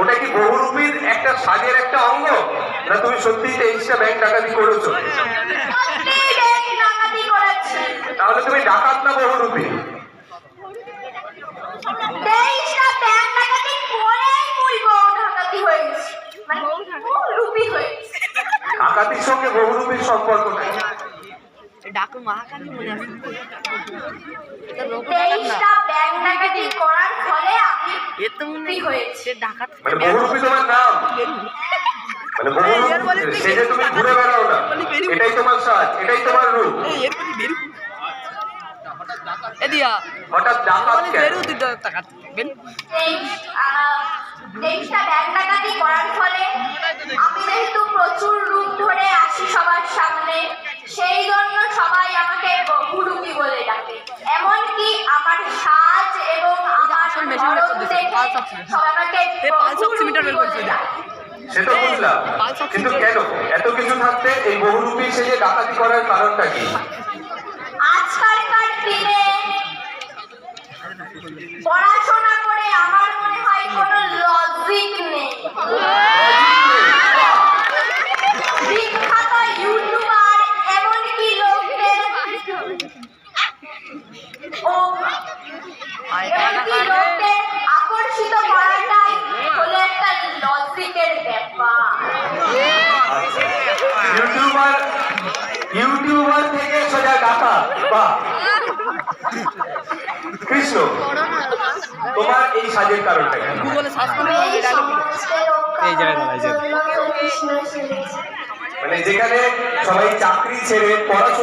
ওটা কি বহুরূপীর একটা সাজের একটা অঙ্গ, না তুমি সত্যি 23টা ব্যাংক ডাকাতি করেছো? তাহলে তুমি ডাকাত না বহুরূপী? ডাকাতির সঙ্গে বহুরূপীর সম্পর্ক নেই। ডাকু মহাকালী মনে আছে মানে বহুরূপী তোমার নাম, মানে বহুরূপী সেজে তুমি ঘুরে বেড়াও না, এটাই তোমার সাজ, এটাই তোমার রূপ। হঠাৎ ডাকাত কেন? আমি যেহেতু প্রচুর রূপ ধরে আসি সবার সামনে, সেই জন্য সবাই আমাকে বহুরূপী বলে ডাকে। এমনকি আমার সাজ এবং আমার ধরন দেখে সবাই আমাকে বহুরূপী বলে ডাকে। সেটা বুঝলাম, কিন্তু কেন এত কিছু থাকতে এই বহুরূপী সেজে ডাকাতি করার কারণটা কি? আজকালকার দিনে পড়াশোনা করে আমার মনে হয় কোনো লজিক নেই। বিখ্যাত ইউটিউবার এমনকি লোকদের আকর্ষিত করাটাই হলো একটা লজিকের ব্যাপার। ইউটিউবার থেকে সোজা ডাকাত, বাহ! কৃষ্ণ, তোমার এই সাজের কারণটা কি? মানে যেখানে সবাই চাকরি ছেড়ে পড়াশোনা